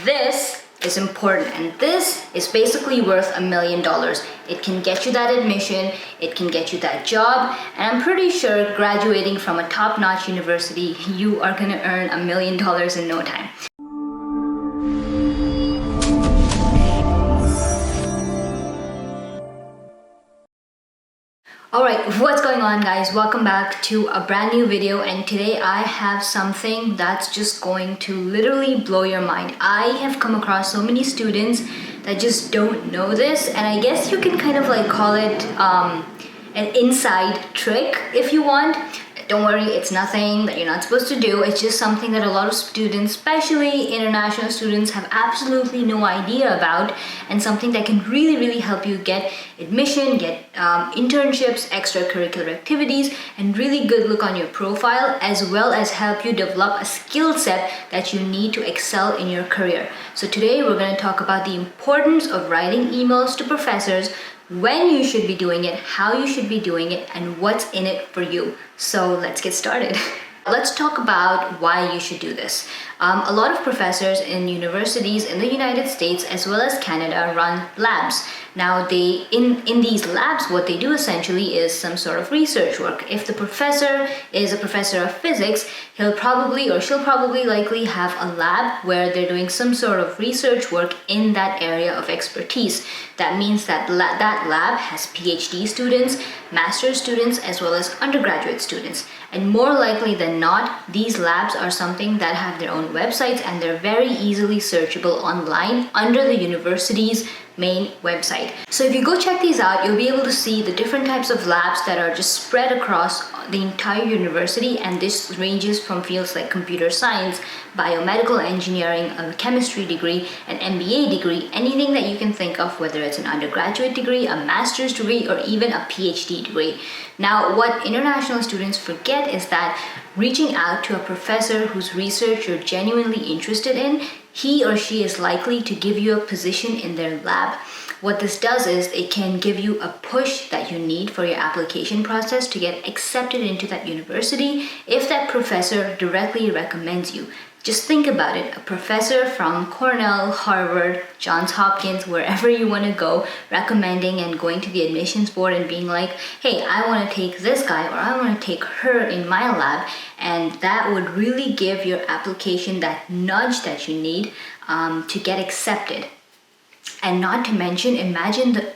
this is important, and this is basically worth $1 million. It can get you that admission, it can get you that job, and I'm pretty sure graduating from a top-notch university, you are gonna earn $1 million in no time. Alright, what's going on guys? Welcome back to a brand new video, and today I have something that's just going to literally blow your mind. I have come across so many students that just don't know this, and I guess you can kind of like call it an inside trick if you want. Don't worry, it's nothing that you're not supposed to do. It's just something that a lot of students, especially international students, have absolutely no idea about, and something that can really help you get admission, get internships, extracurricular activities, and really good look on your profile, as well as help you develop a skill set that you need to excel in your career. So today we're going to talk about the importance of writing emails to professors, when you should be doing it, how you should be doing it, and what's in it for you. So let's get started. Let's talk about why you should do this. A lot of professors in universities in the United States as well as Canada run labs. Now in these labs, what they do essentially is some sort of research work. If the professor is a professor of physics, he'll probably or she'll probably likely have a lab where they're doing some sort of research work in that area of expertise. That means that that lab has PhD students, master's students, as well as undergraduate students. And more likely than not, these labs are something that have their own websites, and they're very easily searchable online under the university's main website. So if you go check these out, you'll be able to see the different types of labs that are just spread across the entire university, and this ranges from fields like computer science, biomedical engineering, a chemistry degree, an MBA degree, anything that you can think of, whether it's an undergraduate degree, a master's degree, or even a PhD degree. Now, what international students forget is that reaching out to a professor whose research you're genuinely interested in, he or she is likely to give you a position in their lab. What this does is it can give you a push that you need for your application process to get accepted into that university if that professor directly recommends you. Just think about it, a professor from Cornell, Harvard, Johns Hopkins, wherever you want to go, recommending and going to the admissions board and being like, hey, I want to take this guy or I want to take her in my lab, and that would really give your application that nudge that you need to get accepted. And not to mention, imagine the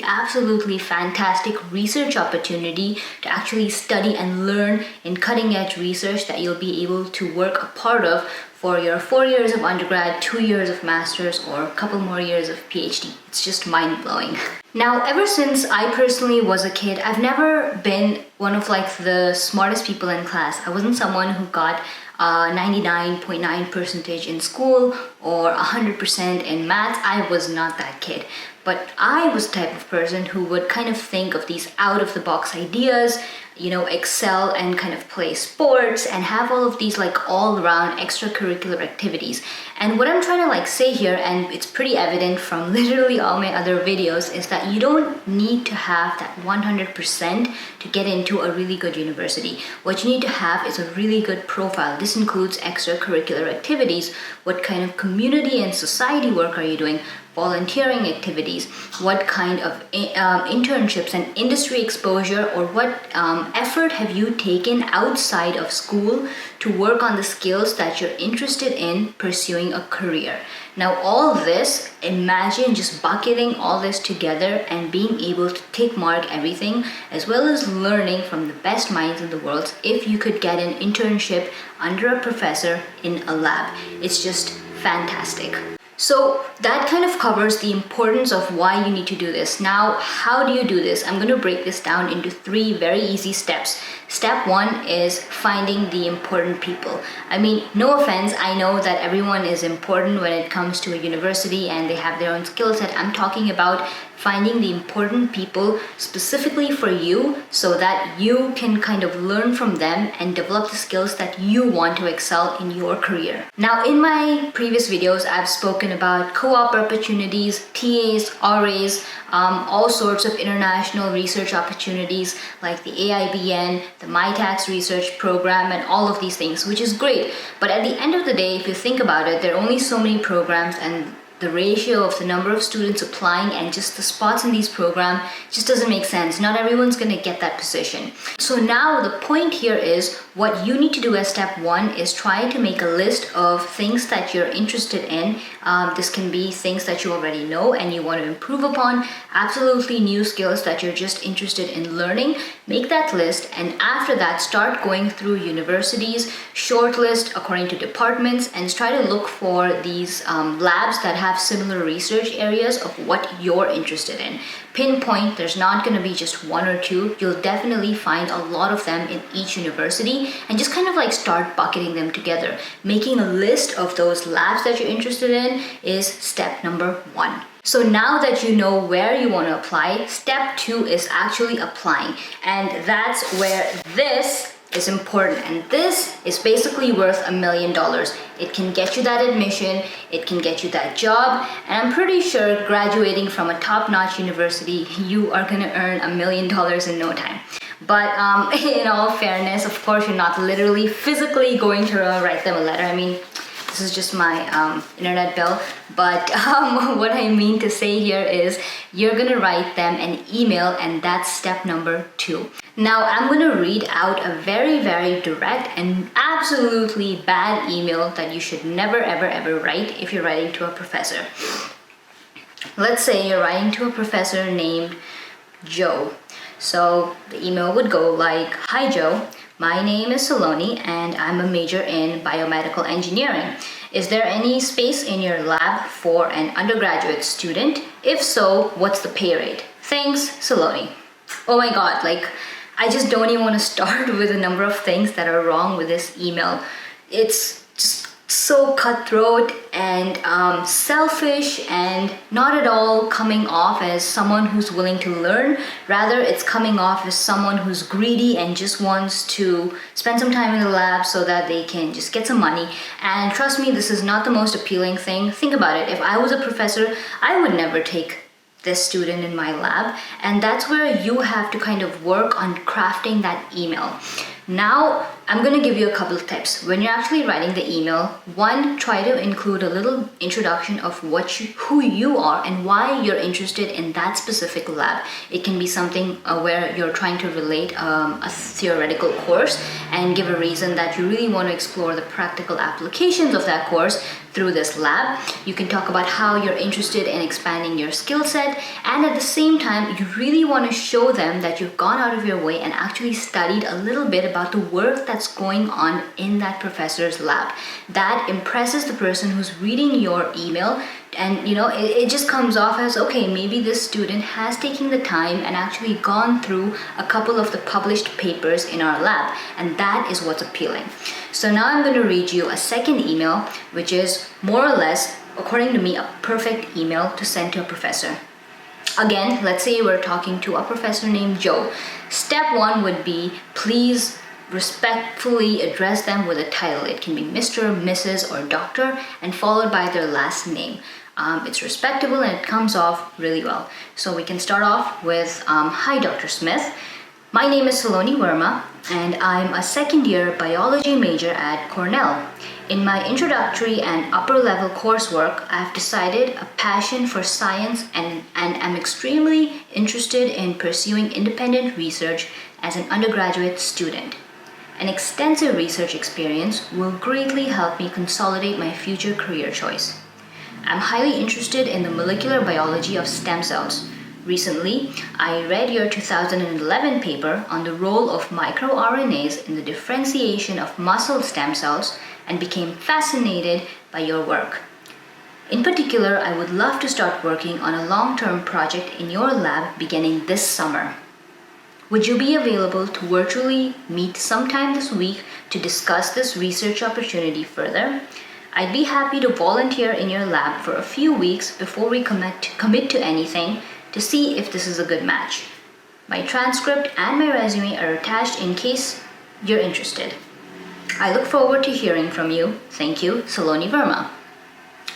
absolutely fantastic research opportunity to actually study and learn in cutting-edge research that you'll be able to work a part of for your 4 years of undergrad, 2 years of master's, or a couple more years of PhD. It's just mind-blowing. Now, ever since I personally was a kid, I've never been one of like the smartest people in class. I wasn't someone who got 99.9% in school or 100% in math. I was not that kid. But I was the type of person who would kind of think of these out-of-the-box ideas, you know, excel and kind of play sports and have all of these like all-around extracurricular activities. And what I'm trying to like say here, and it's pretty evident from literally all my other videos, is that you don't need to have that 100% to get into a really good university. What you need to have is a really good profile. This includes extracurricular activities. What kind of community and society work are you doing? Volunteering activities, what kind of internships and industry exposure, or what effort have you taken outside of school to work on the skills that you're interested in pursuing a career. Now all this, imagine just bucketing all this together and being able to tick mark everything, as well as learning from the best minds in the world if you could get an internship under a professor in a lab. It's just fantastic. So that kind of covers the importance of why you need to do this. Now, how do you do this? I'm going to break this down into 3 very easy steps. Step 1 is finding the important people. I mean, no offense, I know that everyone is important when it comes to a university and they have their own skill set. I'm talking about finding the important people specifically for you so that you can kind of learn from them and develop the skills that you want to excel in your career. Now, in my previous videos, I've spoken about co-op opportunities, TAs, RAs, all sorts of international research opportunities like the AIBN, the MyTax research program, and all of these things, which is great. But at the end of the day, if you think about it, there are only so many programs, and the ratio of the number of students applying and just the spots in these programs just doesn't make sense. Not everyone's going to get that position. So now the point here is what you need to do as step one is try to make a list of things that you're interested in. This can be things that you already know and you want to improve upon, absolutely new skills that you're just interested in learning. Make that list, and after that start going through universities, shortlist according to departments, and try to look for these labs that have similar research areas of what you're interested in. Pinpoint, there's not going to be just one or two. You'll definitely find a lot of them in each university, and just kind of like start bucketing them together. Making a list of those labs that you're interested in is step number one. So now that you know where you want to apply, step two is actually applying. And that's where this is important, and this is basically worth $1 million. It can get you that admission, it can get you that job, and I'm pretty sure graduating from a top-notch university, you are gonna earn $1 million in no time. But in all fairness, of course, you're not literally physically going to write them a letter. I mean, this is just my internet bill, but what I mean to say here is you're gonna write them an email, and that's step number two. Now I'm gonna read out a very, very direct and absolutely bad email that you should never, ever, ever write if you're writing to a professor. Let's say you're writing to a professor named Joe. So the email would go like, "Hi Joe, my name is Saloni and I'm a major in biomedical engineering. Is there any space in your lab for an undergraduate student? If so, what's the pay rate? Thanks, Saloni." Oh my god, like, I just don't even want to start with a number of things that are wrong with this email. It's just so cutthroat and selfish, and not at all coming off as someone who's willing to learn. Rather, it's coming off as someone who's greedy and just wants to spend some time in the lab so that they can just get some money. And trust me, this is not the most appealing thing. Think about it. If I was a professor, I would never take this student in my lab, and that's where you have to kind of work on crafting that email. Now, I'm going to give you a couple of tips. When you're actually writing the email, one, try to include a little introduction of who you are and why you're interested in that specific lab. It can be something where you're trying to relate a theoretical course and give a reason that you really want to explore the practical applications of that course through this lab. You can talk about how you're interested in expanding your skill set, and at the same time, you really want to show them that you've gone out of your way and actually studied a little bit about the work that's going on in that professor's lab. That impresses the person who's reading your email, and it just comes off as, okay, maybe this student has taken the time and actually gone through a couple of the published papers in our lab, and that is what's appealing. So now I'm going to read you a second email, which is more or less, according to me, a perfect email to send to a professor. Again, let's say we're talking to a professor named Joe. Step one would be, please respectfully address them with a title. It can be Mr., Mrs., or Doctor, and followed by their last name. It's respectable and it comes off really well. So we can start off with, "Hi, Dr. Smith. My name is Saloni Verma, and I'm a second-year biology major at Cornell. In my introductory and upper-level coursework, I've decided a passion for science and am extremely interested in pursuing independent research as an undergraduate student. An extensive research experience will greatly help me consolidate my future career choice. I'm highly interested in the molecular biology of stem cells. Recently, I read your 2011 paper on the role of microRNAs in the differentiation of muscle stem cells and became fascinated by your work. In particular, I would love to start working on a long-term project in your lab beginning this summer. Would you be available to virtually meet sometime this week to discuss this research opportunity further? I'd be happy to volunteer in your lab for a few weeks before we commit to anything to see if this is a good match. My transcript and my resume are attached in case you're interested. I look forward to hearing from you. Thank you, Saloni Verma.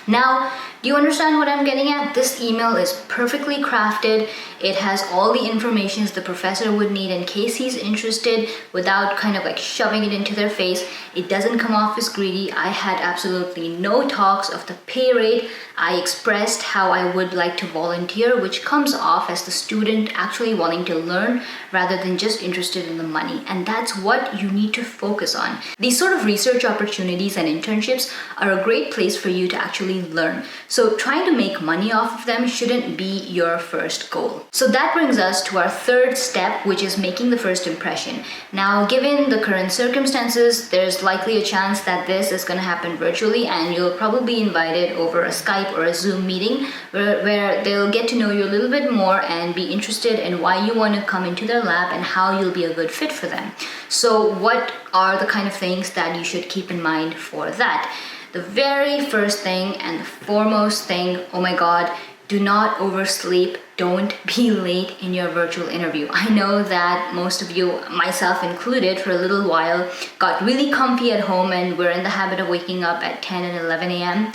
Now, do you understand what I'm getting at? This email is perfectly crafted. It has all the information the professor would need in case he's interested without kind of like shoving it into their face. It doesn't come off as greedy. I had absolutely no talks of the pay rate. I expressed how I would like to volunteer, which comes off as the student actually wanting to learn rather than just interested in the money. And that's what you need to focus on. These sort of research opportunities and internships are a great place for you to actually learn. So trying to make money off of them shouldn't be your first goal. So that brings us to our third step, which is making the first impression. Now, given the current circumstances, there's likely a chance that this is going to happen virtually, and you'll probably be invited over a Skype or a Zoom meeting where they'll get to know you a little bit more and be interested in why you want to come into their lab and how you'll be a good fit for them. So what are the kind of things that you should keep in mind for that? The very first thing and the foremost thing, oh my God, do not oversleep. Don't be late in your virtual interview. I know that most of you, myself included, for a little while, got really comfy at home and we're in the habit of waking up at 10 and 11 a.m.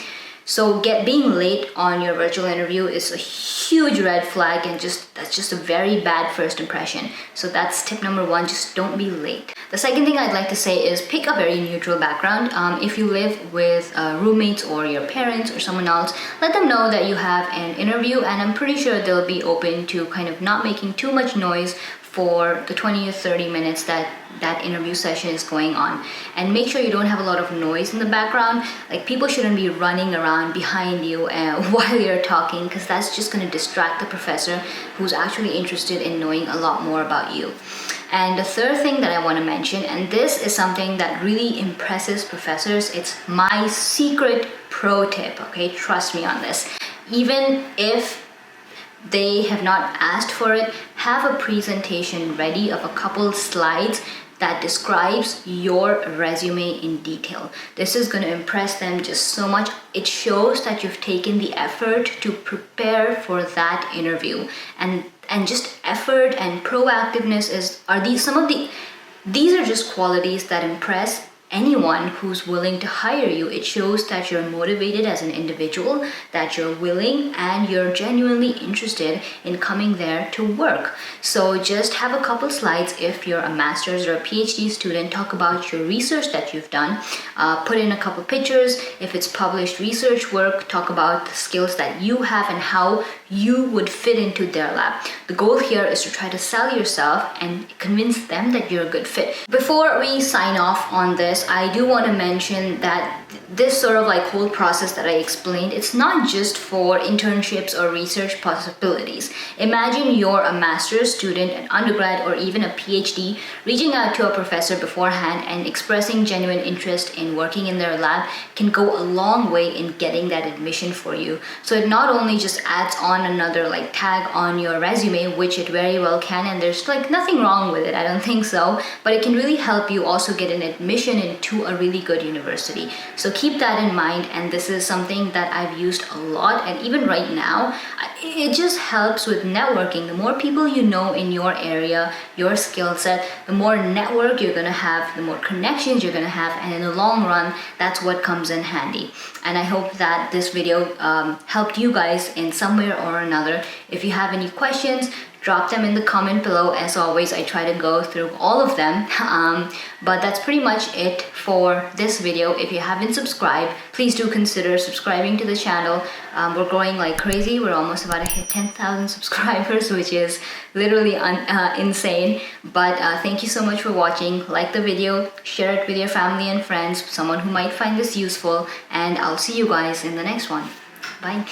So being late on your virtual interview is a huge red flag, and that's just a very bad first impression. So that's tip number one, just don't be late. The second thing I'd like to say is pick a very neutral background. If you live with roommates or your parents or someone else, let them know that you have an interview, and I'm pretty sure they'll be open to kind of not making too much noise for the 20 or 30 minutes that interview session is going on. And make sure you don't have a lot of noise in the background. Like, people shouldn't be running around behind you while you're talking, because that's just going to distract the professor who's actually interested in knowing a lot more about you. And the third thing that I want to mention, and this is something that really impresses professors, it's my secret pro tip, okay? Trust me on this. Even if they have not asked for it, have a presentation ready of a couple slides that describes your resume in detail. This is going to impress them just so much. It shows that you've taken the effort to prepare for that interview, and just effort and proactiveness these are just qualities that impress anyone who's willing to hire you. It shows that you're motivated as an individual, that you're willing and you're genuinely interested in coming there to work. So just have a couple slides. If you're a master's or a PhD student, talk about your research that you've done. Put in a couple pictures. If it's published research work, talk about the skills that you have and how you would fit into their lab. The goal here is to try to sell yourself and convince them that you're a good fit. Before we sign off on this, I do want to mention that this sort of like whole process that I explained, it's not just for internships or research possibilities. Imagine you're a master's student, an undergrad, or even a PhD, reaching out to a professor beforehand and expressing genuine interest in working in their lab can go a long way in getting that admission for you. So it not only just adds on another like tag on your resume, which it very well can, and there's like nothing wrong with it, I don't think so, but it can really help you also get an admission into a really good university. So keep that in mind, and this is something that I've used a lot, and even right now it just helps with networking. The more people you know in your area, your skill set, the more network you're gonna have, the more connections you're gonna have, and in the long run, that's what comes in handy. And I hope that this video helped you guys in some way or another. If you have any questions, drop them in the comment below. As always, I try to go through all of them. But that's pretty much it for this video. If you haven't subscribed, please do consider subscribing to the channel. We're growing like crazy. We're almost about to hit 10,000 subscribers, which is literally insane. But thank you so much for watching. Like the video, share it with your family and friends, someone who might find this useful, and I'll see you guys in the next one. Bye.